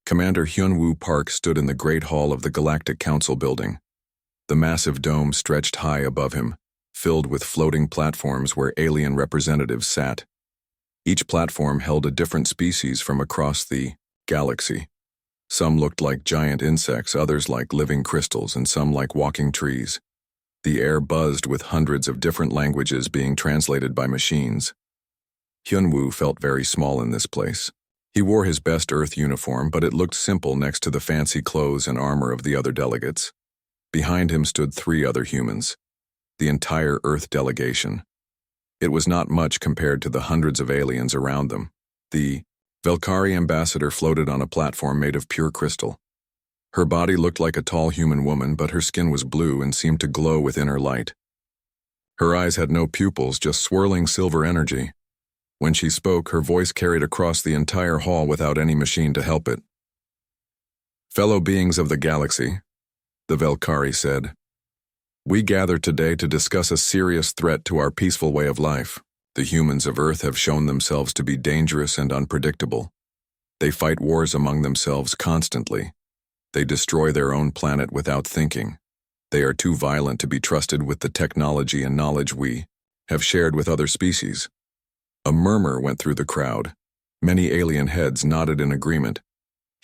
Commander Hyunwoo Park stood in the Great Hall of the Galactic Council building. The massive dome stretched high above him, filled with floating platforms where alien representatives sat. Each platform held a different species from across the galaxy. Some looked like giant insects, others like living crystals, and some like walking trees. The air buzzed with hundreds of different languages being translated by machines. Hyunwoo felt very small in this place. He wore his best Earth uniform, but it looked simple next to the fancy clothes and armor of the other delegates. Behind him stood 3 other humans, the entire Earth delegation. It was not much compared to the hundreds of aliens around them. The Valkyrie ambassador floated on a platform made of pure crystal. Her body looked like a tall human woman, but her skin was blue and seemed to glow with inner light. Her eyes had no pupils, just swirling silver energy. When she spoke, her voice carried across the entire hall without any machine to help it. "Fellow beings of the galaxy," the Valkyrie said, "we gather today to discuss a serious threat to our peaceful way of life. The humans of Earth have shown themselves to be dangerous and unpredictable. They fight wars among themselves constantly. They destroy their own planet without thinking. They are too violent to be trusted with the technology and knowledge we have shared with other species." A murmur went through the crowd. Many alien heads nodded in agreement.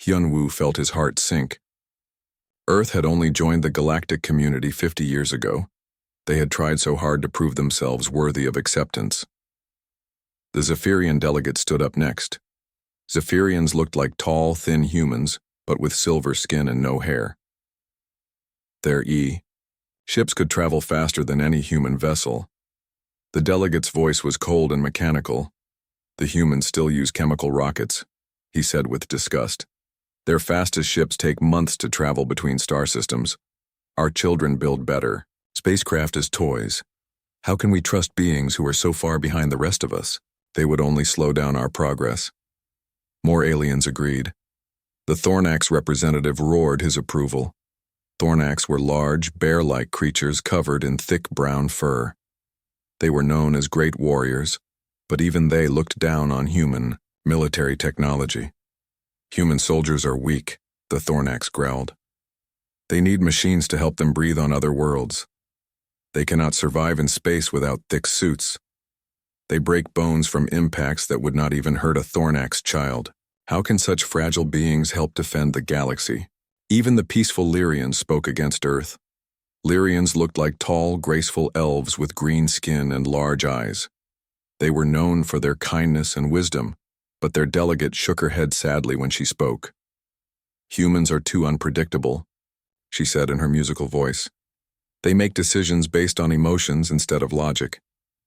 Hyunwoo felt his heart sink. Earth had only joined the galactic community 50 years ago. They had tried so hard to prove themselves worthy of acceptance. The Zephyrian delegate stood up next. Zephyrians looked like tall, thin humans, but with silver skin and no hair. Their ships could travel faster than any human vessel. The delegate's voice was cold and mechanical. "The humans still use chemical rockets," he said with disgust. "Their fastest ships take months to travel between star systems. Our children build better. Spacecraft as toys. How can we trust beings who are so far behind the rest of us? They would only slow down our progress." More aliens agreed. The Thornax representative roared his approval. Thornax were large, bear-like creatures covered in thick brown fur. They were known as great warriors, but even they looked down on human military technology. "Human soldiers are weak," the Thornax growled. "They need machines to help them breathe on other worlds. They cannot survive in space without thick suits. They break bones from impacts that would not even hurt a Thornax child. How can such fragile beings help defend the galaxy?" Even the peaceful Lyrians spoke against Earth. Lyrians looked like tall, graceful elves with green skin and large eyes. They were known for their kindness and wisdom, but their delegate shook her head sadly when she spoke. "Humans are too unpredictable," she said in her musical voice. "They make decisions based on emotions instead of logic.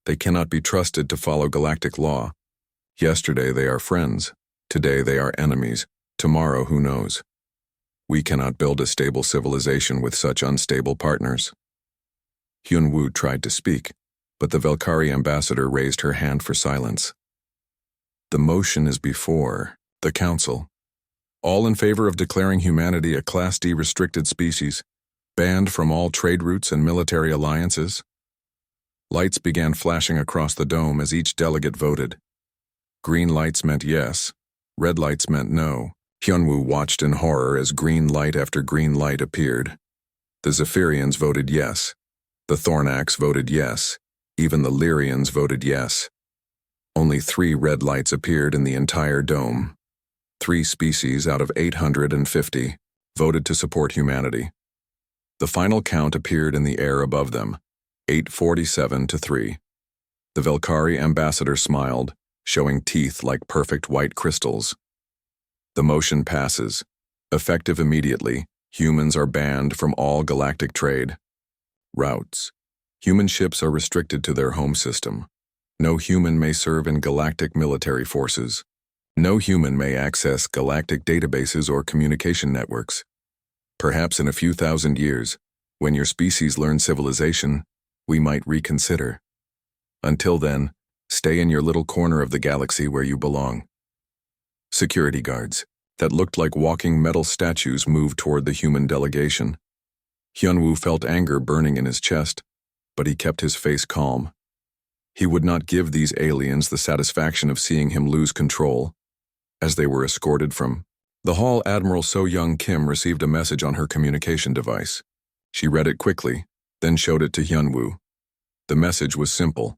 They cannot be trusted to follow galactic law. Yesterday they are friends. Today they are enemies. Tomorrow who knows? We cannot build a stable civilization with such unstable partners." Hyunwoo tried to speak, but the Valkyrie ambassador raised her hand for silence. "The motion is before the Council. All in favor of declaring humanity a Class D restricted species, banned from all trade routes and military alliances." Lights began flashing across the dome as each delegate voted. Green lights meant yes, red lights meant no. Hyunwoo watched in horror as green light after green light appeared. The Zephyrians voted yes. The Thornax voted yes. Even the Lyrians voted yes. Only 3 red lights appeared in the entire dome. 3 species out of 850 voted to support humanity. The final count appeared in the air above them, 847 to 3. The Valkyrie ambassador smiled, showing teeth like perfect white crystals. "The motion passes. Effective immediately, humans are banned from all galactic trade routes. Human ships are restricted to their home system. No human may serve in galactic military forces. No human may access galactic databases or communication networks. Perhaps in a few thousand years, when your species learns civilization, we might reconsider. Until then, stay in your little corner of the galaxy where you belong." Security guards that looked like walking metal statues moved toward the human delegation. Hyunwoo felt anger burning in his chest, but he kept his face calm. He would not give these aliens the satisfaction of seeing him lose control. As they were escorted from The Hall Admiral So Young Kim received a message on her communication device. She read it quickly, then showed it to Hyunwoo. The message was simple.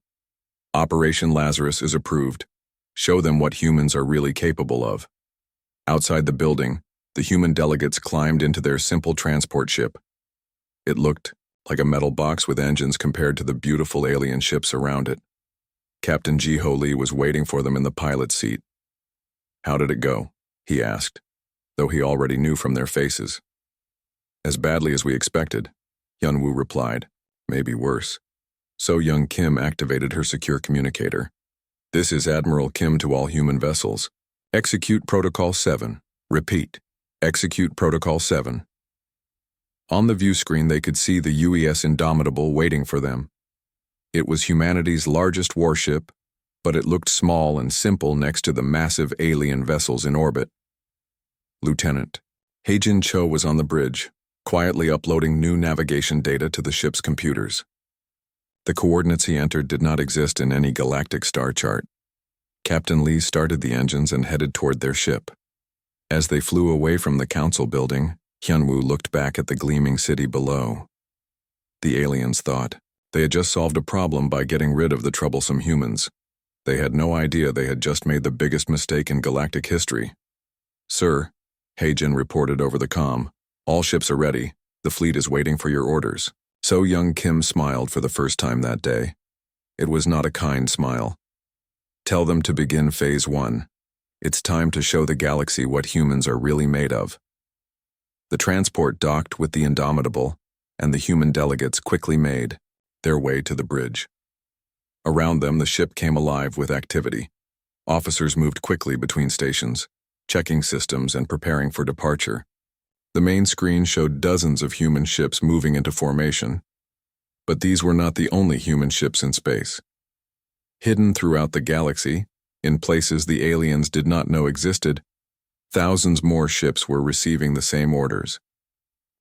Operation Lazarus is approved. Show them what humans are really capable of. Outside the building, the human delegates climbed into their simple transport ship. It looked like a metal box with engines compared to the beautiful alien ships around it. Captain Ji-Ho Lee was waiting for them in the pilot's seat. "How did it go?" he asked, though he already knew from their faces. "As badly as we expected," Hyunwoo replied. "Maybe worse." So Young Kim activated her secure communicator. "This is Admiral Kim to all human vessels. Execute Protocol 7. Repeat. Execute Protocol 7. On the view screen they could see the UES Indomitable waiting for them. It was humanity's largest warship, but it looked small and simple next to the massive alien vessels in orbit. Lieutenant Haejin Cho was on the bridge, quietly uploading new navigation data to the ship's computers. The coordinates he entered did not exist in any galactic star chart. Captain Lee started the engines and headed toward their ship. As they flew away from the council building, Hyunwoo looked back at the gleaming city below. The aliens thought they had just solved a problem by getting rid of the troublesome humans. They had no idea they had just made the biggest mistake in galactic history. "Sir," Haejin reported over the comm, "all ships are ready. The fleet is waiting for your orders." So Young Kim smiled for the first time that day. It was not a kind smile. "Tell them to begin Phase 1. It's time to show the galaxy what humans are really made of." The transport docked with the Indomitable, and the human delegates quickly made their way to the bridge. Around them, the ship came alive with activity. Officers moved quickly between stations, checking systems and preparing for departure. The main screen showed dozens of human ships moving into formation. But these were not the only human ships in space. Hidden throughout the galaxy, in places the aliens did not know existed, thousands more ships were receiving the same orders.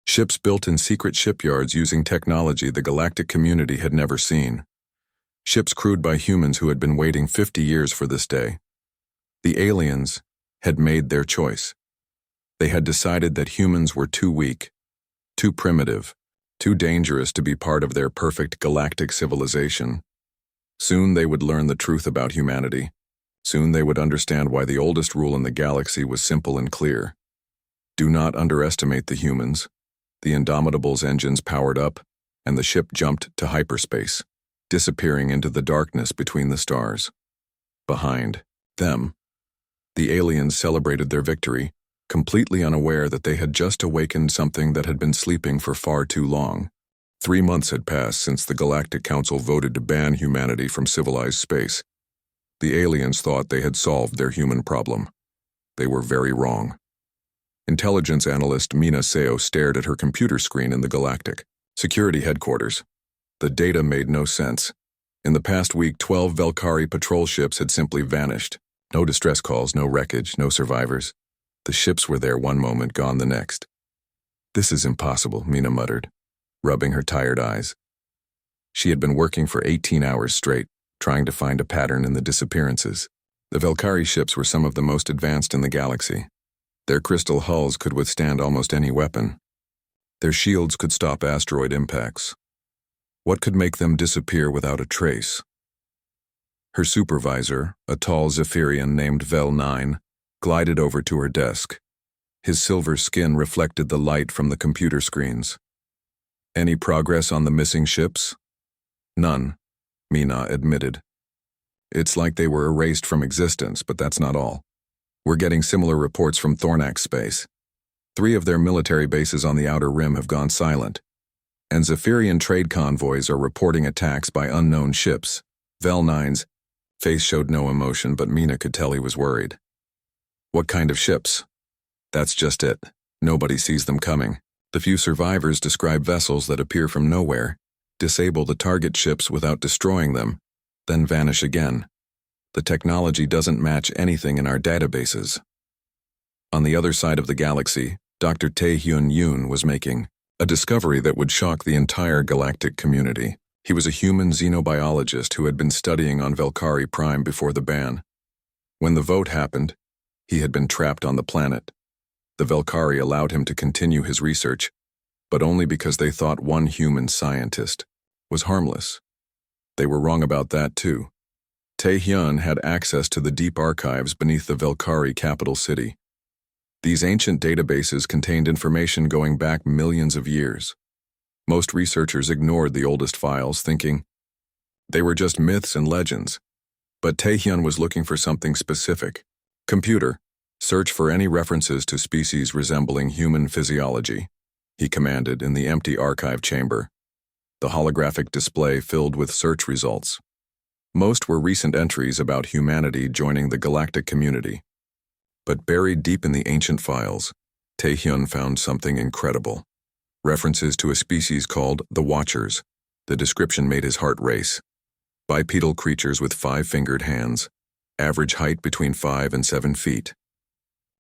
Ships built in secret shipyards using technology the galactic community had never seen. Ships crewed by humans who had been waiting 50 years for this day. The aliens had made their choice. They had decided that humans were too weak, too primitive, too dangerous to be part of their perfect galactic civilization. Soon they would learn the truth about humanity. Soon they would understand why the oldest rule in the galaxy was simple and clear. Do not underestimate the humans. The Indomitable's engines powered up, and the ship jumped to hyperspace, disappearing into the darkness between the stars. Behind them, the aliens celebrated their victory, completely unaware that they had just awakened something that had been sleeping for far too long. 3 months had passed since the Galactic Council voted to ban humanity from civilized space. The aliens thought they had solved their human problem. They were very wrong. Intelligence analyst Mina Seo stared at her computer screen in the Galactic Security Headquarters. The data made no sense. In the past week, 12 Velkari patrol ships had simply vanished. No distress calls, no wreckage, no survivors. The ships were there one moment, gone the next. "This is impossible," Mina muttered, rubbing her tired eyes. She had been working for 18 hours straight, trying to find a pattern in the disappearances. The Velkari ships were some of the most advanced in the galaxy. Their crystal hulls could withstand almost any weapon. Their shields could stop asteroid impacts. What could make them disappear without a trace? Her supervisor, a tall Zephyrian named Vel 9, glided over to her desk. His silver skin reflected the light from the computer screens. "Any progress on the missing ships?" "None," Mina admitted. "It's like they were erased from existence, but that's not all. We're getting similar reports from Thornax Space. 3 of their military bases on the Outer Rim have gone silent, and Zephyrian trade convoys are reporting attacks by unknown ships." Vel 9's face showed no emotion, but Mina could tell he was worried. "What kind of ships?" "That's just it. Nobody sees them coming. The few survivors describe vessels that appear from nowhere, disable the target ships without destroying them, then vanish again. The technology doesn't match anything in our databases." On the other side of the galaxy, Dr. Tae-Hyun Yoon was making a discovery that would shock the entire galactic community. He was a human xenobiologist who had been studying on Velkari Prime before the ban. When the vote happened, he had been trapped on the planet. The Velkari allowed him to continue his research, but only because they thought one human scientist was harmless. They were wrong about that too. Tae-hyun had access to the deep archives beneath the Velkari capital city. These ancient databases contained information going back millions of years. Most researchers ignored the oldest files, thinking they were just myths and legends. But Tae-hyun was looking for something specific. Computer, search for any references to species resembling human physiology, he commanded in the empty archive chamber. The holographic display filled with search results. Most were recent entries about humanity joining the galactic community. But buried deep in the ancient files, Tae-hyun found something incredible. References to a species called the Watchers. The description made his heart race. Bipedal creatures with 5-fingered hands, average height between 5 and 7 feet.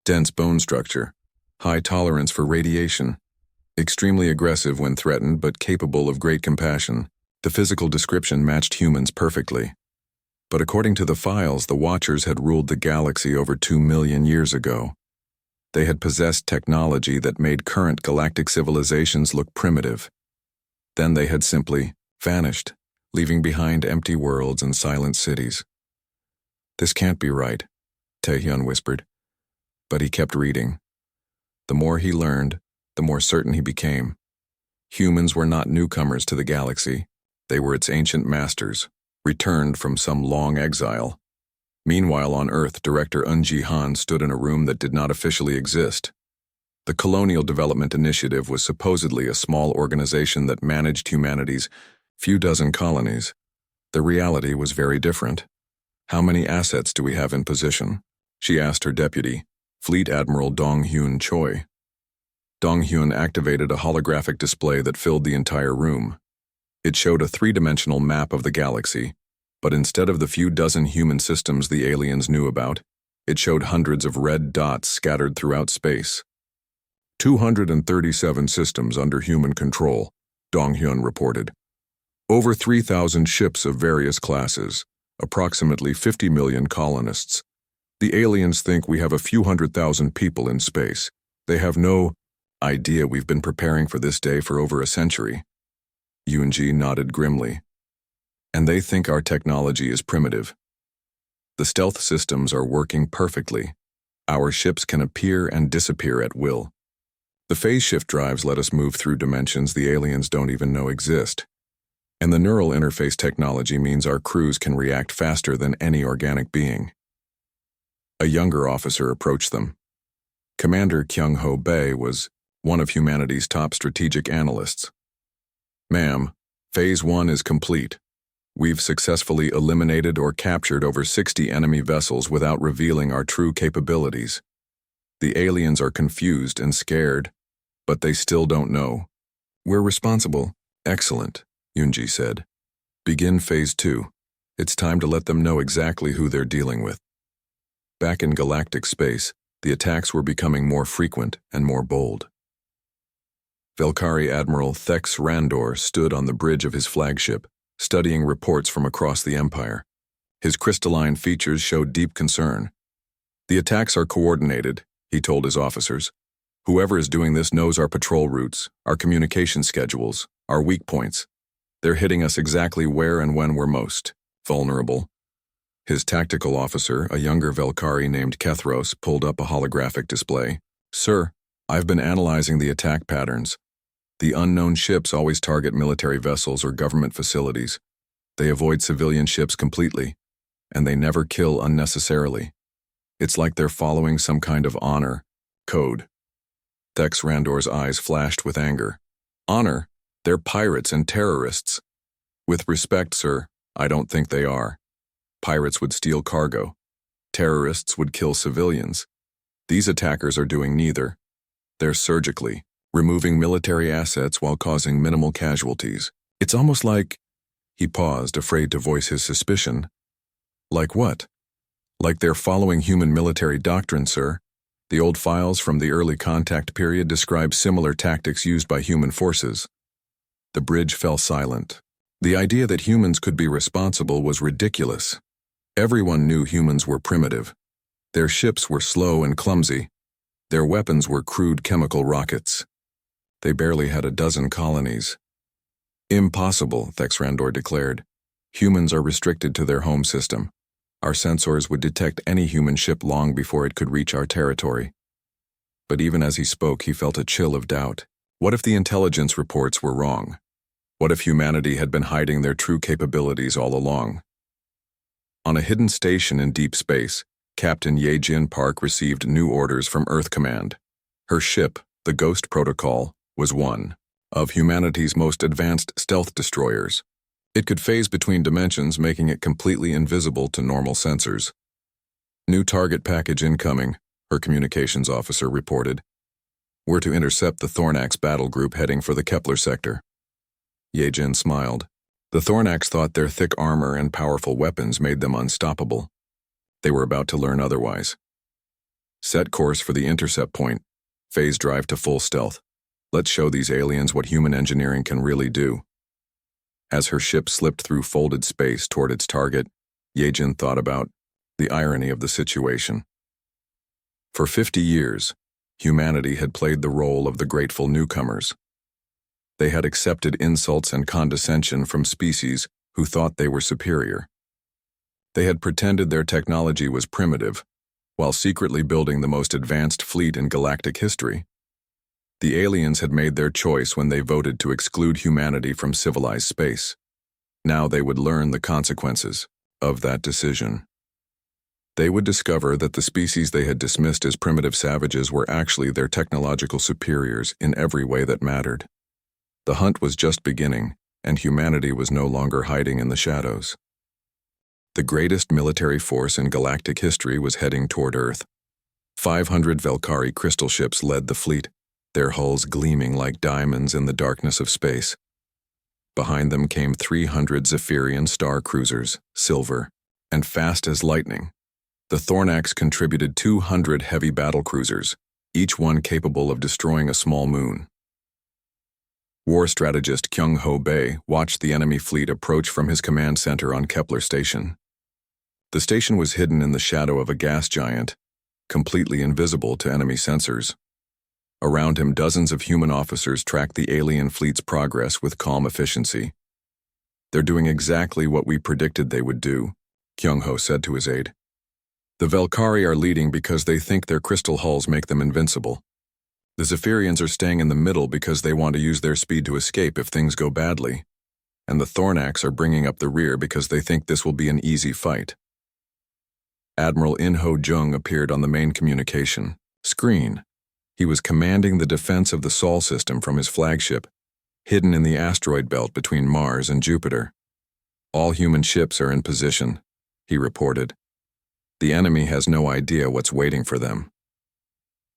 Dense bone structure, high tolerance for radiation, extremely aggressive when threatened but capable of great compassion. The physical description matched humans perfectly. But according to the files, the Watchers had ruled the galaxy over 2 million years ago. They had possessed technology that made current galactic civilizations look primitive. Then they had simply vanished, leaving behind empty worlds and silent cities. This can't be right, Tae-hyun whispered. But he kept reading. The more he learned, the more certain he became. Humans were not newcomers to the galaxy. They were its ancient masters, returned from some long exile. Meanwhile, on Earth, Director Eun Ji-han stood in a room that did not officially exist. The Colonial Development Initiative was supposedly a small organization that managed humanity's few dozen colonies. The reality was very different. How many assets do we have in position? She asked her deputy, Fleet Admiral Dong-hyun Choi. Dong-hyun activated a holographic display that filled the entire room. It showed a 3-dimensional map of the galaxy, but instead of the few dozen human systems the aliens knew about, it showed hundreds of red dots scattered throughout space. 237 systems under human control, Dong-hyun reported. Over 3,000 ships of various classes, approximately 50 million colonists. The aliens think we have a few 100,000 people in space. They have no idea we've been preparing for this day for over a century. Yoon-ji nodded grimly. And they think our technology is primitive. The stealth systems are working perfectly. Our ships can appear and disappear at will. The phase shift drives let us move through dimensions the aliens don't even know exist. And the neural interface technology means our crews can react faster than any organic being. A younger officer approached them. Commander Kyung-ho Bae was one of humanity's top strategic analysts. Ma'am, Phase 1 is complete. We've successfully eliminated or captured over 60 enemy vessels without revealing our true capabilities. The aliens are confused and scared, but they still don't know. We're responsible. Excellent, Yoon-ji said. Begin Phase 2. It's time to let them know exactly who they're dealing with. Back in galactic space, the attacks were becoming more frequent and more bold. Velkari Admiral Thex Randor stood on the bridge of his flagship, studying reports from across the Empire. His crystalline features showed deep concern. The attacks are coordinated, he told his officers. Whoever is doing this knows our patrol routes, our communication schedules, our weak points. They're hitting us exactly where and when we're most vulnerable. His tactical officer, a younger Velkari named Kethros, pulled up a holographic display. Sir, I've been analyzing the attack patterns. The unknown ships always target military vessels or government facilities. They avoid civilian ships completely, and they never kill unnecessarily. It's like they're following some kind of honor code. Thex Randor's eyes flashed with anger. Honor? They're pirates and terrorists. With respect, sir, I don't think they are. Pirates would steal cargo. Terrorists would kill civilians. These attackers are doing neither. They're surgically removing military assets while causing minimal casualties. It's almost like... He paused, afraid to voice his suspicion. Like what? Like they're following human military doctrine, sir. The old files from the early contact period describe similar tactics used by human forces. The bridge fell silent. The idea that humans could be responsible was ridiculous. Everyone knew humans were primitive. Their ships were slow and clumsy. Their weapons were crude chemical rockets. They barely had a dozen colonies. Impossible, Thexrandor declared. Humans are restricted to their home system. Our sensors would detect any human ship long before it could reach our territory. But even as he spoke, he felt a chill of doubt. What if the intelligence reports were wrong? What if humanity had been hiding their true capabilities all along? On a hidden station in deep space, Captain Yejin Park received new orders from Earth Command. Her ship, the Ghost Protocol, was one of humanity's most advanced stealth destroyers. It could phase between dimensions, making it completely invisible to normal sensors. New target package incoming, her communications officer reported. We're to intercept the Thornax battle group heading for the Kepler sector. Yejin smiled. The Thornax thought their thick armor and powerful weapons made them unstoppable. They were about to learn otherwise. Set course for the intercept point. Phase drive to full stealth. Let's show these aliens what human engineering can really do. As her ship slipped through folded space toward its target, Yejin thought about the irony of the situation. For 50 years, humanity had played the role of the grateful newcomers. They had accepted insults and condescension from species who thought they were superior. They had pretended their technology was primitive, while secretly building the most advanced fleet in galactic history. The aliens had made their choice when they voted to exclude humanity from civilized space. Now they would learn the consequences of that decision. They would discover that the species they had dismissed as primitive savages were actually their technological superiors in every way that mattered. The hunt was just beginning, and humanity was no longer hiding in the shadows. The greatest military force in galactic history was heading toward Earth. 500 Velkari crystal ships led the fleet, their hulls gleaming like diamonds in the darkness of space. Behind them came 300 Zephyrian star cruisers, silver, and fast as lightning. The Thornax contributed 200 heavy battle cruisers, each one capable of destroying a small moon. War strategist Kyung-Ho Bae watched the enemy fleet approach from his command center on Kepler Station. The station was hidden in the shadow of a gas giant, completely invisible to enemy sensors. Around him, dozens of human officers tracked the alien fleet's progress with calm efficiency. They're doing exactly what we predicted they would do, Kyung-Ho said to his aide. The Velkari are leading because they think their crystal hulls make them invincible. The Zephyrians are staying in the middle because they want to use their speed to escape if things go badly. And the Thornax are bringing up the rear because they think this will be an easy fight. Admiral In-Ho Jung appeared on the main communication screen. He was commanding the defense of the Sol system from his flagship, hidden in the asteroid belt between Mars and Jupiter. All human ships are in position, he reported. The enemy has no idea what's waiting for them.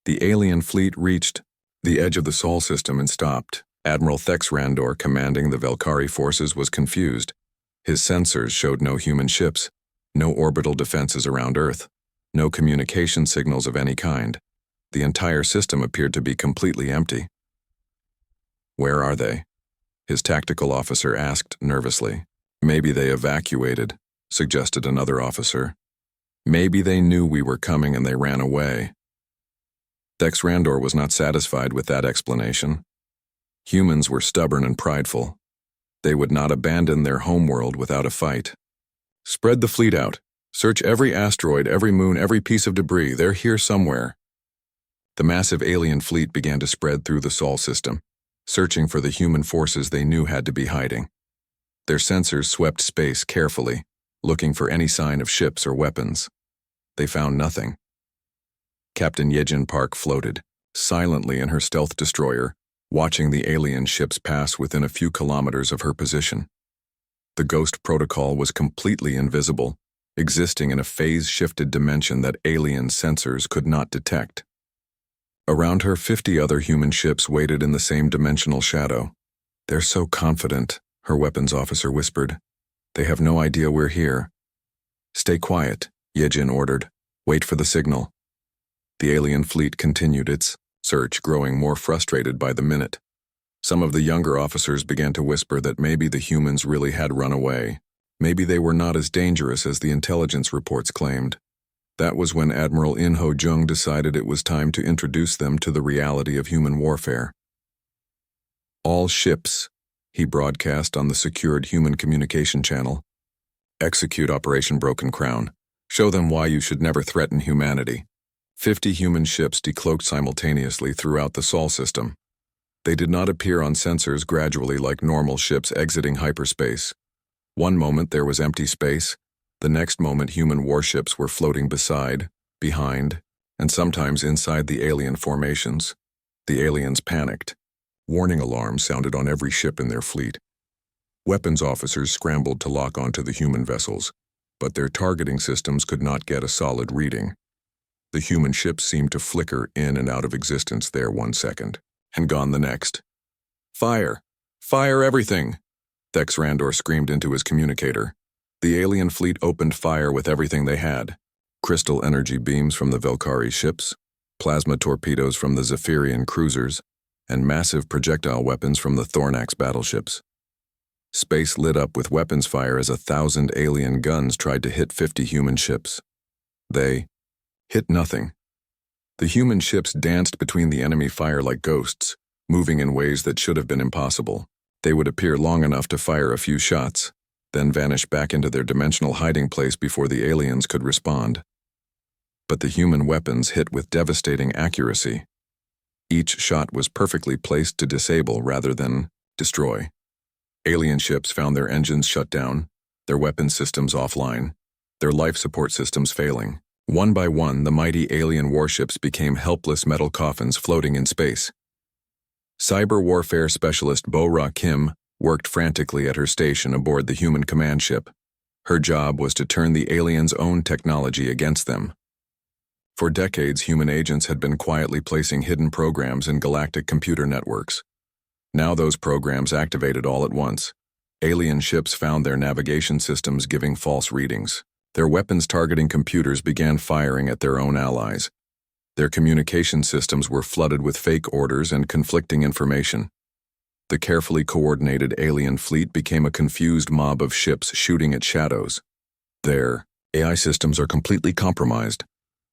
The alien fleet reached the edge of the Sol system and stopped. Admiral Thexrandor, commanding the Velkari forces, was confused. His sensors showed no human ships, no orbital defenses around Earth, no communication signals of any kind. The entire system appeared to be completely empty. Where are they? His tactical officer asked nervously. Maybe they evacuated, suggested another officer. Maybe they knew we were coming and they ran away. Thexrandor was not satisfied with that explanation. Humans were stubborn and prideful. They would not abandon their homeworld without a fight. Spread the fleet out. Search every asteroid, every moon, every piece of debris. They're here somewhere. The massive alien fleet began to spread through the Sol system, searching for the human forces they knew had to be hiding. Their sensors swept space carefully, looking for any sign of ships or weapons. They found nothing. Captain Yejin Park floated, silently in her stealth destroyer, watching the alien ships pass within a few kilometers of her position. The Ghost Protocol was completely invisible, existing in a phase-shifted dimension that alien sensors could not detect. Around her, 50 other human ships waited in the same dimensional shadow. They're so confident, her weapons officer whispered. They have no idea we're here. Stay quiet, Yejin ordered. Wait for the signal. The alien fleet continued its search, growing more frustrated by the minute. Some of the younger officers began to whisper that maybe the humans really had run away. Maybe they were not as dangerous as the intelligence reports claimed. That was when Admiral In Ho Jung decided it was time to introduce them to the reality of human warfare. All ships, he broadcast on the secured human communication channel. Execute Operation Broken Crown. Show them why you should never threaten humanity. 50 human ships decloaked simultaneously throughout the Sol system. They did not appear on sensors gradually like normal ships exiting hyperspace. One moment there was empty space, the next moment human warships were floating beside, behind, and sometimes inside the alien formations. The aliens panicked. Warning alarms sounded on every ship in their fleet. Weapons officers scrambled to lock onto the human vessels, but their targeting systems could not get a solid reading. The human ships seemed to flicker in and out of existence there 1 second, and gone the next. Fire! Fire everything! Thex Randor screamed into his communicator. The alien fleet opened fire with everything they had. Crystal energy beams from the Velkari ships, plasma torpedoes from the Zephyrian cruisers, and massive projectile weapons from the Thornax battleships. Space lit up with weapons fire as 1,000 alien guns tried to hit 50 human ships. They hit nothing. The human ships danced between the enemy fire like ghosts, moving in ways that should have been impossible. They would appear long enough to fire a few shots, then vanish back into their dimensional hiding place before the aliens could respond. But the human weapons hit with devastating accuracy. Each shot was perfectly placed to disable rather than destroy. Alien ships found their engines shut down, their weapon systems offline, their life support systems failing. One by one, the mighty alien warships became helpless metal coffins floating in space. Cyber warfare specialist Bo-Ra Kim worked frantically at her station aboard the human command ship. Her job was to turn the aliens' own technology against them. For decades, human agents had been quietly placing hidden programs in galactic computer networks. Now those programs activated all at once. Alien ships found their navigation systems giving false readings. Their weapons targeting computers began firing at their own allies. Their communication systems were flooded with fake orders and conflicting information. The carefully coordinated alien fleet became a confused mob of ships shooting at shadows. Their AI systems are completely compromised,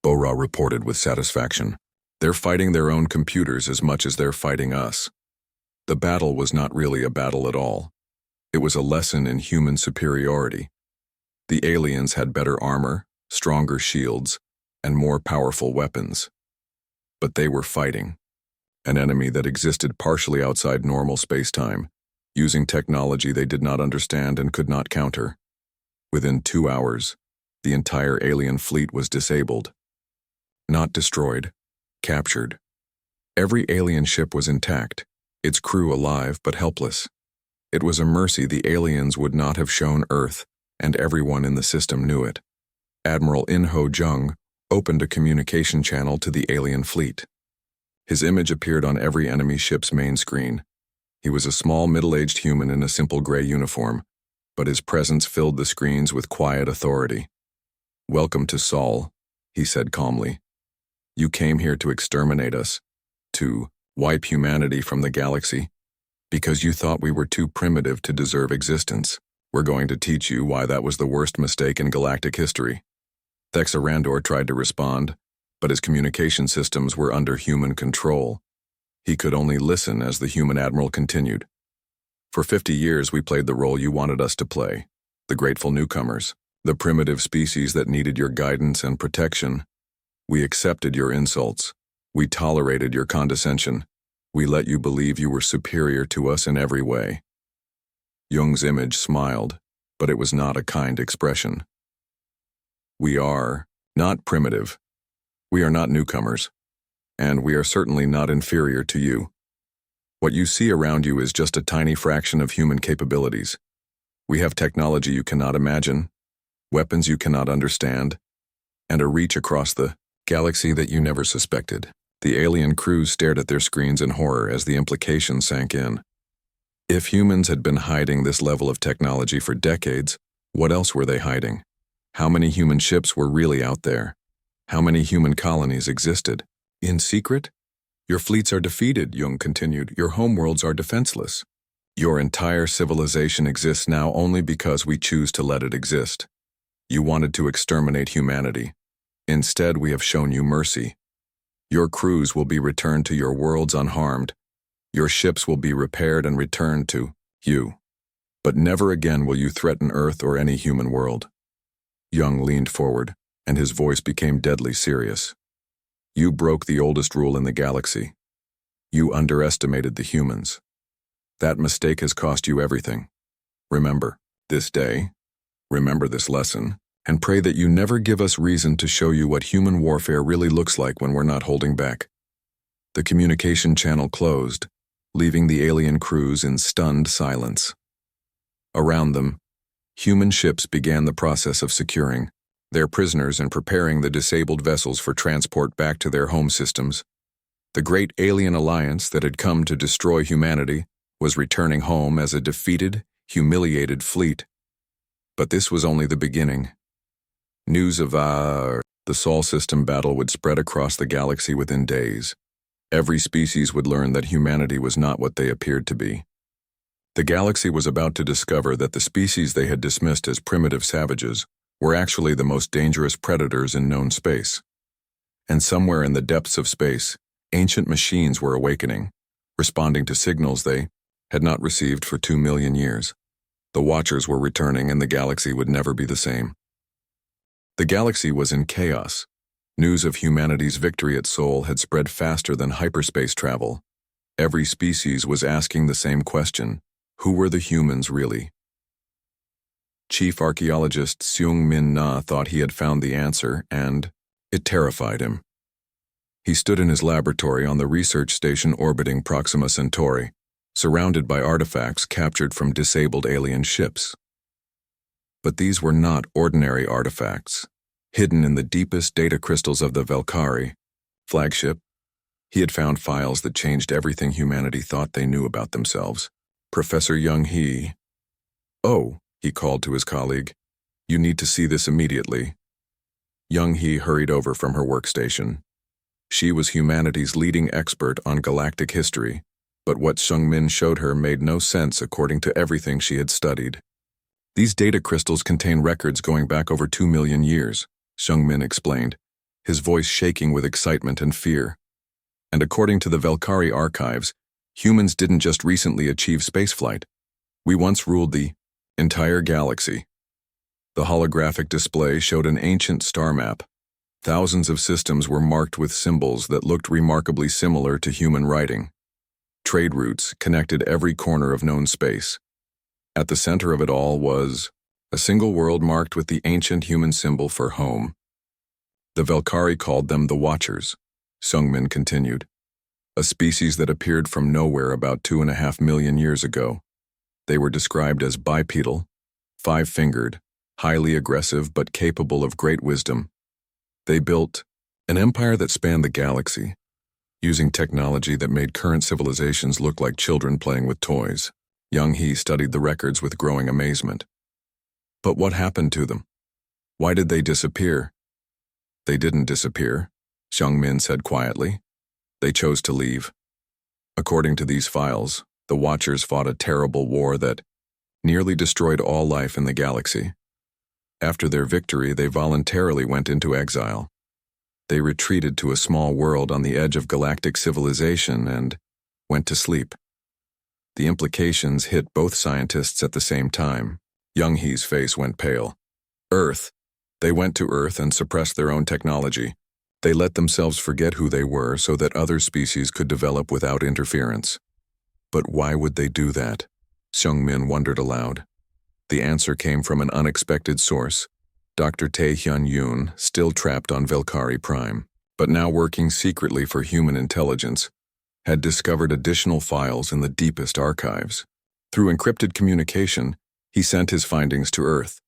Bo-Ra reported with satisfaction. They're fighting their own computers as much as they're fighting us. The battle was not really a battle at all. It was a lesson in human superiority. The aliens had better armor, stronger shields, and more powerful weapons. But they were fighting an enemy that existed partially outside normal space-time, using technology they did not understand and could not counter. Within 2 hours, the entire alien fleet was disabled. Not destroyed, captured. Every alien ship was intact, its crew alive but helpless. It was a mercy the aliens would not have shown Earth, and everyone in the system knew it. Admiral In Ho Jung opened a communication channel to the alien fleet. His image appeared on every enemy ship's main screen. He was a small middle-aged human in a simple gray uniform, but his presence filled the screens with quiet authority. "Welcome to Sol," he said calmly. "You came here to exterminate us, to wipe humanity from the galaxy, because you thought we were too primitive to deserve existence. We're going to teach you why that was the worst mistake in galactic history." Thexa Randor tried to respond, but his communication systems were under human control. He could only listen as the human admiral continued. "For 50 years we played the role you wanted us to play, the grateful newcomers, the primitive species that needed your guidance and protection. We accepted your insults. We tolerated your condescension. We let you believe you were superior to us in every way." Jung's image smiled, but it was not a kind expression. "We are not primitive. We are not newcomers. And we are certainly not inferior to you. What you see around you is just a tiny fraction of human capabilities. We have technology you cannot imagine, weapons you cannot understand, and a reach across the galaxy that you never suspected." The alien crews stared at their screens in horror as the implications sank in. If humans had been hiding this level of technology for decades, what else were they hiding? How many human ships were really out there? How many human colonies existed? In secret? "Your fleets are defeated," Jung continued. "Your homeworlds are defenseless. Your entire civilization exists now only because we choose to let it exist. You wanted to exterminate humanity. Instead, we have shown you mercy. Your crews will be returned to your worlds unharmed. Your ships will be repaired and returned to you. But never again will you threaten Earth or any human world." Young leaned forward, and his voice became deadly serious. "You broke the oldest rule in the galaxy. You underestimated the humans. That mistake has cost you everything. Remember this day, remember this lesson, and pray that you never give us reason to show you what human warfare really looks like when we're not holding back." The communication channel closed, leaving the alien crews in stunned silence. Around them, human ships began the process of securing their prisoners and preparing the disabled vessels for transport back to their home systems. The great alien alliance that had come to destroy humanity was returning home as a defeated, humiliated fleet. But this was only the beginning. News of the Sol system battle would spread across the galaxy within days. Every species would learn that humanity was not what they appeared to be. The galaxy was about to discover that the species they had dismissed as primitive savages were actually the most dangerous predators in known space. And somewhere in the depths of space, ancient machines were awakening, responding to signals they had not received for 2 million years. The Watchers were returning, and the galaxy would never be the same. The galaxy was in chaos. News of humanity's victory at Sol had spread faster than hyperspace travel. Every species was asking the same question: who were the humans really? Chief Archaeologist Seung-Min Na thought he had found the answer, and it terrified him. He stood in his laboratory on the research station orbiting Proxima Centauri, surrounded by artifacts captured from disabled alien ships. But these were not ordinary artifacts. Hidden in the deepest data crystals of the Valkyrie flagship, he had found files that changed everything humanity thought they knew about themselves. Professor Young-hee. "Oh," he called to his colleague, "you need to see this immediately." Young-hee hurried over from her workstation. She was humanity's leading expert on galactic history, but what Seung-min showed her made no sense according to everything she had studied. "These data crystals contain records going back over 2 million years, Seung-min explained, his voice shaking with excitement and fear. "And according to the Valkyrie archives, humans didn't just recently achieve spaceflight. We once ruled the entire galaxy." The holographic display showed an ancient star map. Thousands of systems were marked with symbols that looked remarkably similar to human writing. Trade routes connected every corner of known space. At the center of it all was a single world marked with the ancient human symbol for home. The Valkyrie called them the Watchers, Seung-min continued, a species that appeared from nowhere about 2.5 million years ago. They were described as bipedal, 5-fingered, highly aggressive but capable of great wisdom. They built an empire that spanned the galaxy, using technology that made current civilizations look like children playing with toys. Young-hee studied the records with growing amazement. But what happened to them? Why did they disappear? "They didn't disappear," Seung-min said quietly. "They chose to leave. According to these files, the Watchers fought a terrible war that nearly destroyed all life in the galaxy. After their victory, they voluntarily went into exile. They retreated to a small world on the edge of galactic civilization and went to sleep." The implications hit both scientists at the same time. Young-hee's face went pale. "Earth. They went to Earth and suppressed their own technology. They let themselves forget who they were so that other species could develop without interference." "But why would they do that?" Seung-min wondered aloud. The answer came from an unexpected source, Dr. Tae-hyun Yoon, still trapped on Valkyrie Prime, but now working secretly for human intelligence, had discovered additional files in the deepest archives. Through encrypted communication, he sent his findings to Earth.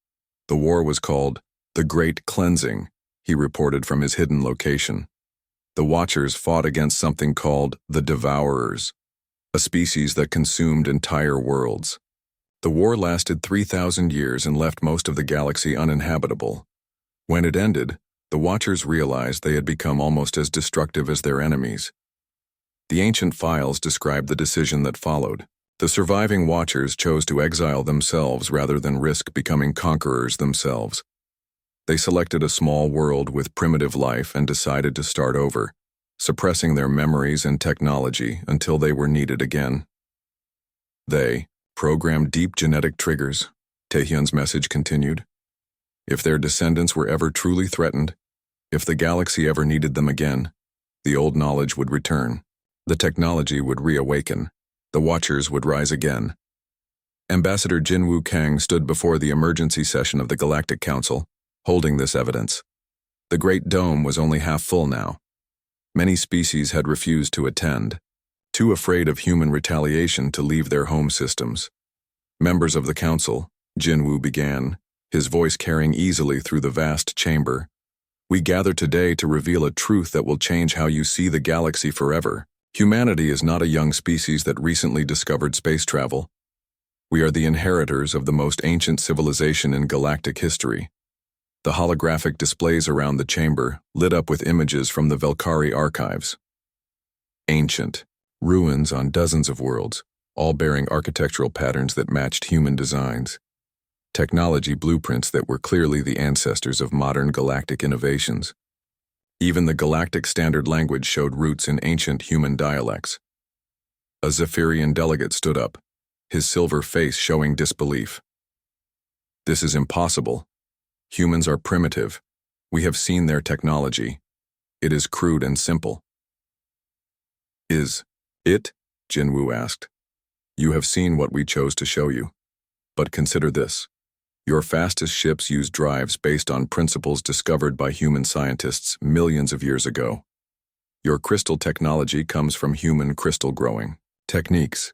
The war was called the Great Cleansing, he reported from his hidden location. The Watchers fought against something called the Devourers, a species that consumed entire worlds. The war lasted 3,000 years and left most of the galaxy uninhabitable. When it ended, the Watchers realized they had become almost as destructive as their enemies. The ancient files describe the decision that followed. The surviving Watchers chose to exile themselves rather than risk becoming conquerors themselves. They selected a small world with primitive life and decided to start over, suppressing their memories and technology until they were needed again. They programmed deep genetic triggers, Taehyun's message continued. If their descendants were ever truly threatened, if the galaxy ever needed them again, the old knowledge would return. The technology would reawaken. The Watchers would rise again. Ambassador Jinwoo Kang stood before the emergency session of the Galactic Council, holding this evidence. The Great Dome was only half full now. Many species had refused to attend, too afraid of human retaliation to leave their home systems. Members of the Council, Jinwoo began, his voice carrying easily through the vast chamber. We gather today to reveal a truth that will change how you see the galaxy forever. Humanity is not a young species that recently discovered space travel. We are the inheritors of the most ancient civilization in galactic history. The holographic displays around the chamber lit up with images from the Valkyrie archives. Ancient, ruins on dozens of worlds, all bearing architectural patterns that matched human designs. Technology blueprints that were clearly the ancestors of modern galactic innovations. Even the galactic standard language showed roots in ancient human dialects. A Zephyrian delegate stood up, his silver face showing disbelief. This is impossible. Humans are primitive. We have seen their technology. It is crude and simple. Is it? Jinwoo asked. You have seen what we chose to show you. But consider this. Your fastest ships use drives based on principles discovered by human scientists millions of years ago. Your crystal technology comes from human crystal growing techniques.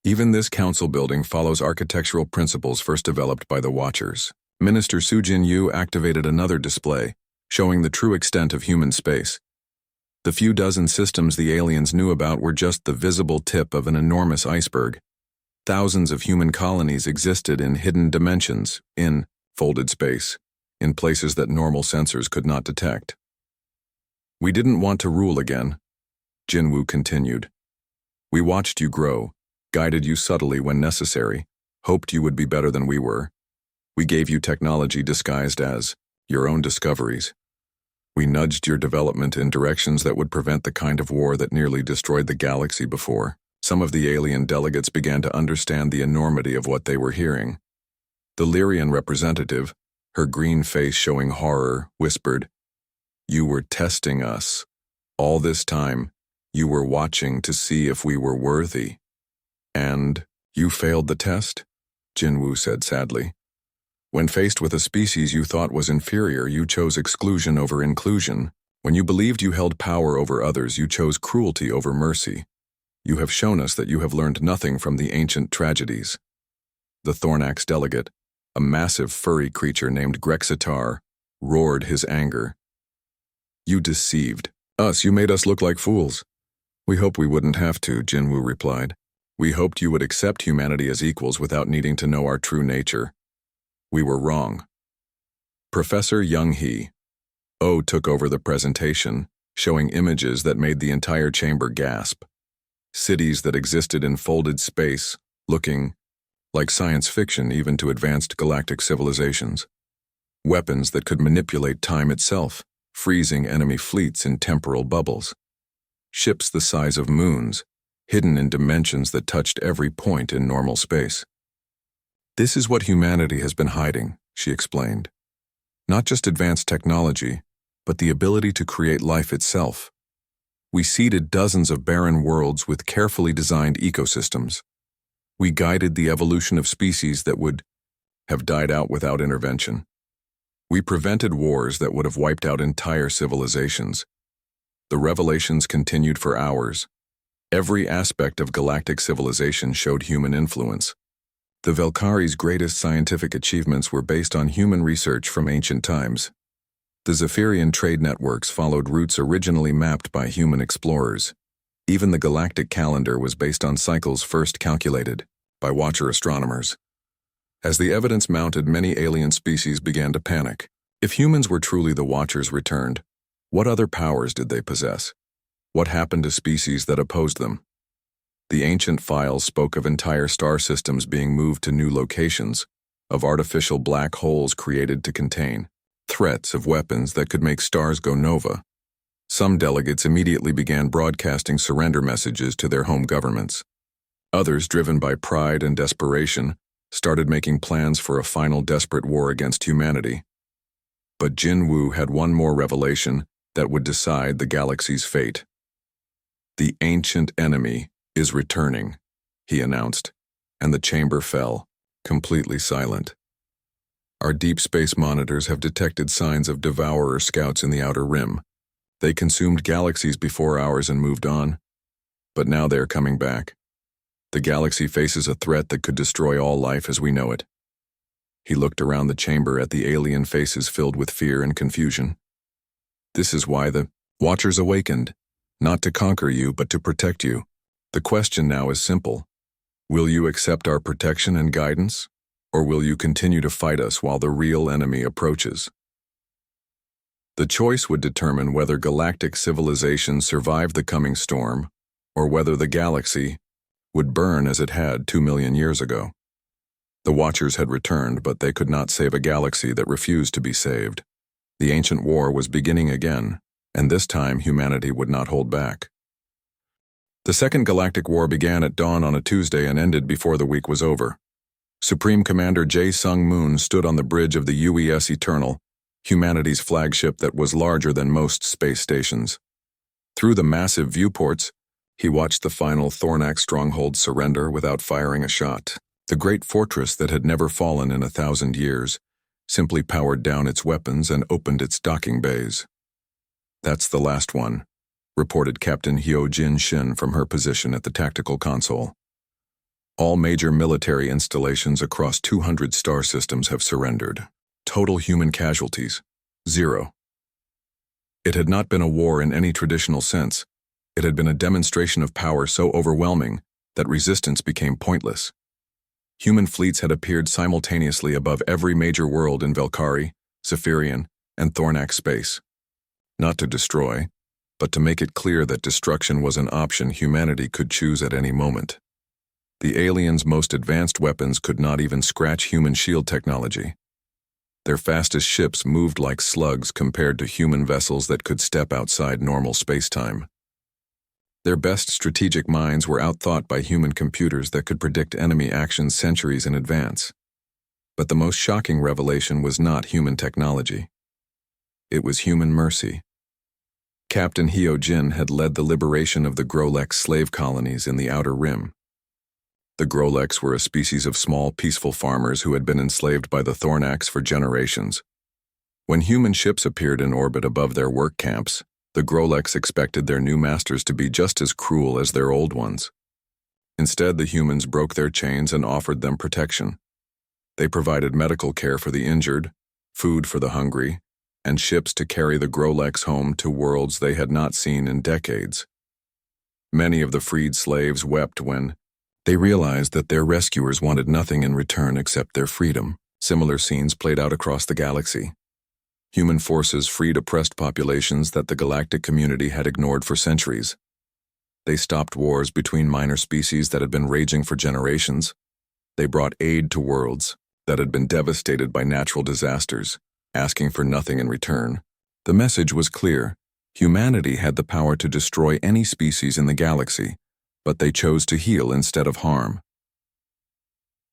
Even this council building follows architectural principles first developed by the Watchers. Minister Su Jin-yu activated another display, showing the true extent of human space. The few dozen systems the aliens knew about were just the visible tip of an enormous iceberg. Thousands of human colonies existed in hidden dimensions, in folded space, in places that normal sensors could not detect. We didn't want to rule again, Jinwoo continued. We watched you grow, guided you subtly when necessary, hoped you would be better than we were. We gave you technology disguised as your own discoveries. We nudged your development in directions that would prevent the kind of war that nearly destroyed the galaxy before. Some of the alien delegates began to understand the enormity of what they were hearing. The Lyrian representative, her green face showing horror, whispered, You were testing us. All this time, you were watching to see if we were worthy. And you failed the test? Jinwoo said sadly. When faced with a species you thought was inferior, you chose exclusion over inclusion. When you believed you held power over others, you chose cruelty over mercy. You have shown us that you have learned nothing from the ancient tragedies. The Thornax delegate, a massive furry creature named Grexitar, roared his anger. You deceived us. You made us look like fools. We hope we wouldn't have to, Jinwoo replied. We hoped you would accept humanity as equals without needing to know our true nature. We were wrong. Professor Young-hee took over the presentation, showing images that made the entire chamber gasp. Cities that existed in folded space, looking like science fiction even to advanced galactic civilizations. Weapons that could manipulate time itself, freezing enemy fleets in temporal bubbles. Ships the size of moons, hidden in dimensions that touched every point in normal space. This is what humanity has been hiding, she explained. Not just advanced technology, but the ability to create life itself. We seeded dozens of barren worlds with carefully designed ecosystems. We guided the evolution of species that would have died out without intervention. We prevented wars that would have wiped out entire civilizations. The revelations continued for hours. Every aspect of galactic civilization showed human influence. The Valkyrie's greatest scientific achievements were based on human research from ancient times. The Zephyrian trade networks followed routes originally mapped by human explorers. Even the galactic calendar was based on cycles first calculated by Watcher astronomers. As the evidence mounted, many alien species began to panic. If humans were truly the Watchers returned, what other powers did they possess? What happened to species that opposed them? The ancient files spoke of entire star systems being moved to new locations, of artificial black holes created to contain threats of weapons that could make stars go nova. Some delegates immediately began broadcasting surrender messages to their home governments. Others, driven by pride and desperation, started making plans for a final desperate war against humanity. But Jin Wu had one more revelation that would decide the galaxy's fate. "The ancient enemy is returning," he announced, and the chamber fell, completely silent. "Our deep space monitors have detected signs of devourer scouts in the outer rim. They consumed galaxies before ours and moved on, but now they are coming back. The galaxy faces a threat that could destroy all life as we know it." He looked around the chamber at the alien faces filled with fear and confusion. "This is why the Watchers awakened, not to conquer you, but to protect you. The question now is simple. Will you accept our protection and guidance, or will you continue to fight us while the real enemy approaches?" The choice would determine whether galactic civilization survived the coming storm, or whether the galaxy would burn as it had 2 million years ago. The Watchers had returned, but they could not save a galaxy that refused to be saved. The ancient war was beginning again, and this time humanity would not hold back. The Second Galactic War began at dawn on a Tuesday and ended before the week was over. Supreme Commander Jae Sung-moon stood on the bridge of the UES Eternal, humanity's flagship that was larger than most space stations. Through the massive viewports, he watched the final Thornax stronghold surrender without firing a shot. The great fortress that had never fallen in 1,000 years simply powered down its weapons and opened its docking bays. "That's the last one," reported Captain Hyo-jin Shin from her position at the tactical console. "All major military installations across 200 star systems have surrendered. Total human casualties, 0. It had not been a war in any traditional sense. It had been a demonstration of power so overwhelming that resistance became pointless. Human fleets had appeared simultaneously above every major world in Velkari, Zephyrian, and Thornax space. Not to destroy, but to make it clear that destruction was an option humanity could choose at any moment. The aliens' most advanced weapons could not even scratch human shield technology. Their fastest ships moved like slugs compared to human vessels that could step outside normal spacetime. Their best strategic minds were outthought by human computers that could predict enemy actions centuries in advance. But the most shocking revelation was not human technology. It was human mercy. Captain Hyo-jin had led the liberation of the Grolek slave colonies in the Outer Rim. The Groleks were a species of small, peaceful farmers who had been enslaved by the Thornax for generations. When human ships appeared in orbit above their work camps, the Groleks expected their new masters to be just as cruel as their old ones. Instead, the humans broke their chains and offered them protection. They provided medical care for the injured, food for the hungry, and ships to carry the Groleks home to worlds they had not seen in decades. Many of the freed slaves wept when they realized that their rescuers wanted nothing in return except their freedom. Similar scenes played out across the galaxy. Human forces freed oppressed populations that the galactic community had ignored for centuries. They stopped wars between minor species that had been raging for generations. They brought aid to worlds that had been devastated by natural disasters, asking for nothing in return. The message was clear. Humanity had the power to destroy any species in the galaxy, but they chose to heal instead of harm.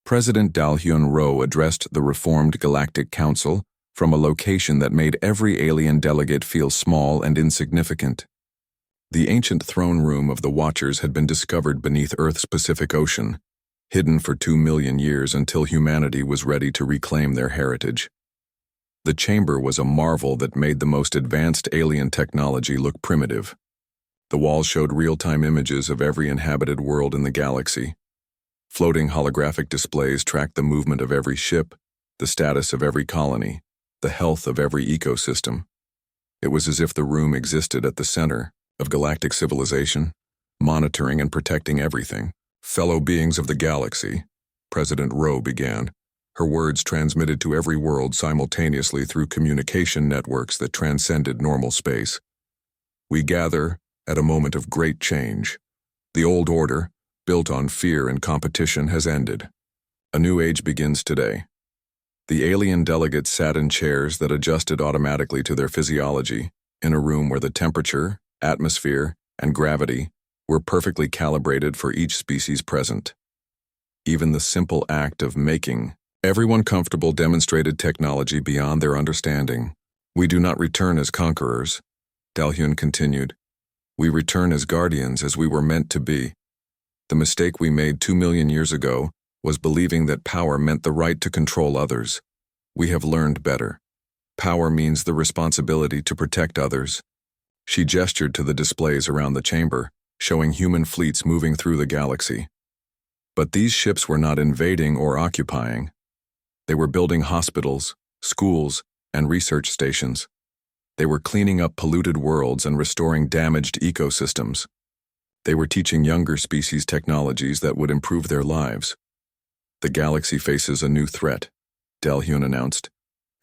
President Dal-hyun-ro addressed the reformed Galactic Council from a location that made every alien delegate feel small and insignificant. The ancient throne room of the Watchers had been discovered beneath Earth's Pacific Ocean, hidden for 2 million years until humanity was ready to reclaim their heritage. The chamber was a marvel that made the most advanced alien technology look primitive. The walls showed real-time images of every inhabited world in the galaxy. Floating holographic displays tracked the movement of every ship, the status of every colony, the health of every ecosystem. It was as if the room existed at the center of galactic civilization, monitoring and protecting everything. "Fellow beings of the galaxy," President Ro began, her words transmitted to every world simultaneously through communication networks that transcended normal space. "We gather at a moment of great change. The old order, built on fear and competition, has ended. A new age begins today. The alien delegates sat in chairs that adjusted automatically to their physiology, in a room where the temperature, atmosphere, and gravity were perfectly calibrated for each species present. Even the simple act of making everyone comfortable demonstrated technology beyond their understanding. "We do not return as conquerors," Dalhyun continued. "We return as guardians, as we were meant to be. The mistake we made 2 million years ago was believing that power meant the right to control others. We have learned better. Power means the responsibility to protect others." She gestured to the displays around the chamber, showing human fleets moving through the galaxy. But these ships were not invading or occupying. They were building hospitals, schools, and research stations. They were cleaning up polluted worlds and restoring damaged ecosystems. They were teaching younger species technologies that would improve their lives. "The galaxy faces a new threat," Dalhyun announced,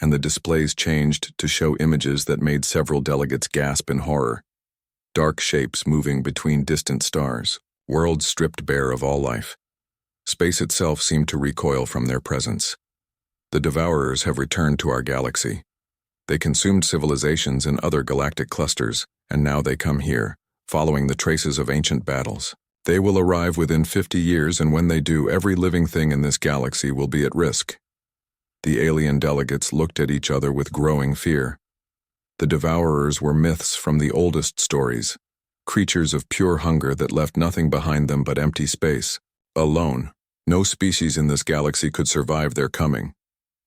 and the displays changed to show images that made several delegates gasp in horror. Dark shapes moving between distant stars, worlds stripped bare of all life. Space itself seemed to recoil from their presence. "The Devourers have returned to our galaxy. They consumed civilizations in other galactic clusters, and now they come here, following the traces of ancient battles. They will arrive within 50 years, and when they do, every living thing in this galaxy will be at risk." The alien delegates looked at each other with growing fear. The Devourers were myths from the oldest stories, creatures of pure hunger that left nothing behind them but empty space. Alone, no species in this galaxy could survive their coming,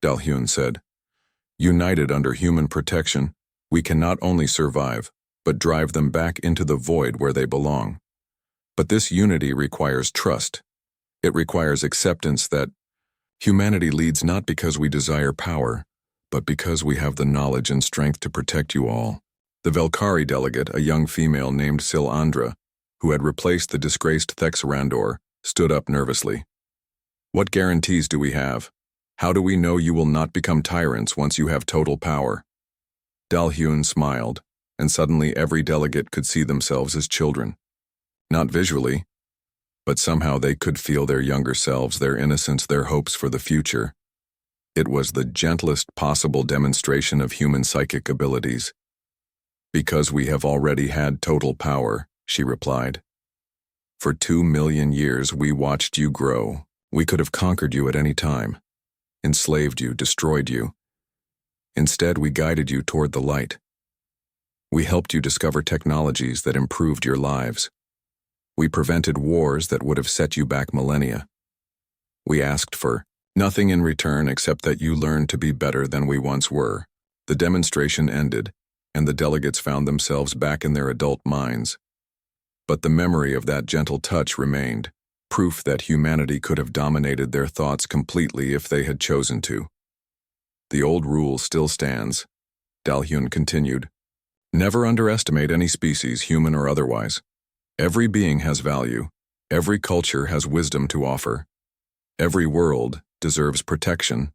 Dalhyun said. "United under human protection, we can not only survive, but drive them back into the void where they belong. But this unity requires trust. It requires acceptance that humanity leads not because we desire power, but because we have the knowledge and strength to protect you all." The Velkari delegate, a young female named Silandra, who had replaced the disgraced Thexarandor, stood up nervously. "What guarantees do we have? How do we know you will not become tyrants once you have total power?" Dalhyun smiled, and suddenly every delegate could see themselves as children. Not visually, but somehow they could feel their younger selves, their innocence, their hopes for the future. It was the gentlest possible demonstration of human psychic abilities. "Because we have already had total power," she replied. "For 2 million years we watched you grow. We could have conquered you at any time, enslaved you, destroyed you. Instead, we guided you toward the light. We helped you discover technologies that improved your lives. We prevented wars that would have set you back millennia. We asked for nothing in return except that you learn to be better than we once were." The demonstration ended, and the delegates found themselves back in their adult minds. But the memory of that gentle touch remained, proof that humanity could have dominated their thoughts completely if they had chosen to. "The old rule still stands," Dalhyun continued. "Never underestimate any species, human or otherwise. Every being has value. Every culture has wisdom to offer. Every world deserves protection.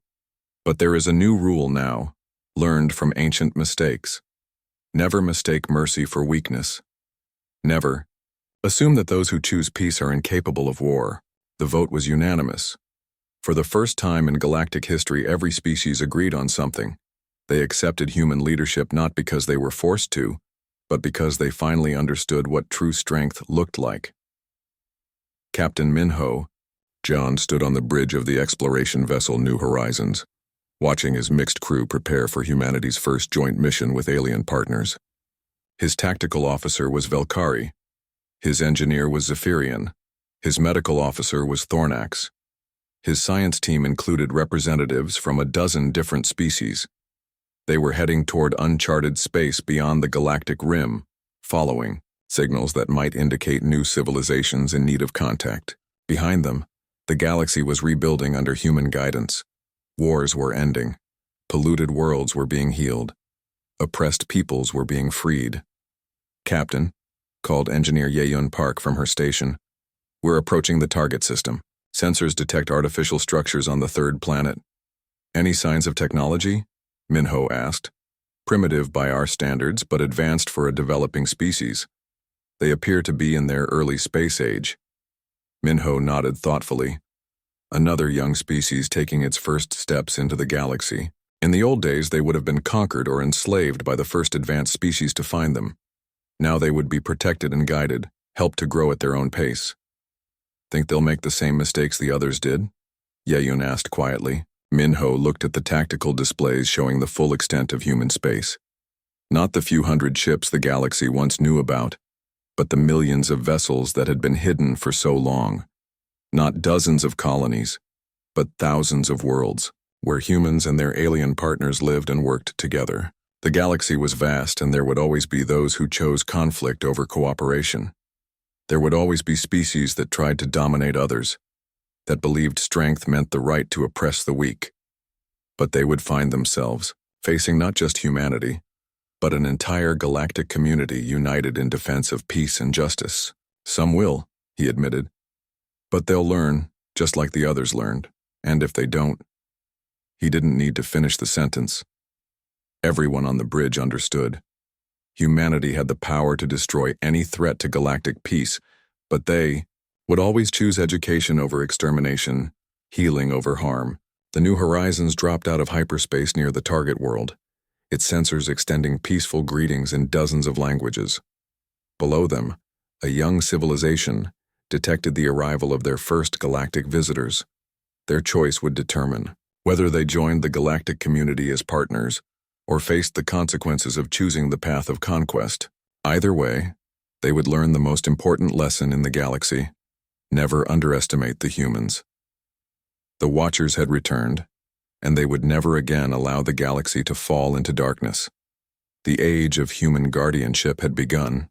But there is a new rule now, learned from ancient mistakes. Never mistake mercy for weakness. Never assume that those who choose peace are incapable of war." The vote was unanimous. For the first time in galactic history, every species agreed on something. They accepted human leadership not because they were forced to, but because they finally understood what true strength looked like. Captain Minho, John, stood on the bridge of the exploration vessel New Horizons, watching his mixed crew prepare for humanity's first joint mission with alien partners. His tactical officer was Velkari. His engineer was Zephyrian. His medical officer was Thornax. His science team included representatives from a dozen different species. They were heading toward uncharted space beyond the galactic rim, following signals that might indicate new civilizations in need of contact. Behind them, the galaxy was rebuilding under human guidance. Wars were ending. Polluted worlds were being healed. Oppressed peoples were being freed. "Captain," called Engineer Yeyun Park from her station, "we're approaching the target system. Sensors detect artificial structures on the third planet." "Any signs of technology?" Minho asked. "Primitive by our standards, but advanced for a developing species. They appear to be in their early space age." Minho nodded thoughtfully. another young species taking its first steps into the galaxy. In the old days, they would have been conquered or enslaved by the first advanced species to find them. Now they would be protected and guided, helped to grow at their own pace. Think they'll make the same mistakes the others did? Yeyun asked quietly. Minho looked at the tactical displays showing the full extent of human space. Not the few hundred ships the galaxy once knew about, but the millions of vessels that had been hidden for so long. Not dozens of colonies, but thousands of worlds, where humans and their alien partners lived and worked together. The galaxy was vast, and there would always be those who chose conflict over cooperation. There would always be species that tried to dominate others, that believed strength meant the right to oppress the weak. But they would find themselves facing not just humanity, but an entire galactic community united in defense of peace and justice. Some will, he admitted. But they'll learn, just like the others learned. And if they don't, he didn't need to finish the sentence. Everyone on the bridge understood. Humanity had the power to destroy any threat to galactic peace, but they would always choose education over extermination, healing over harm. The New Horizons dropped out of hyperspace near the target world, its sensors extending peaceful greetings in dozens of languages. Below them, a young civilization detected the arrival of their first galactic visitors. Their choice would determine whether they joined the galactic community as partners or faced the consequences of choosing the path of conquest. Either way, they would learn the most important lesson in the galaxy: never underestimate the humans. The Watchers had returned, and they would never again allow the galaxy to fall into darkness. The age of human guardianship had begun.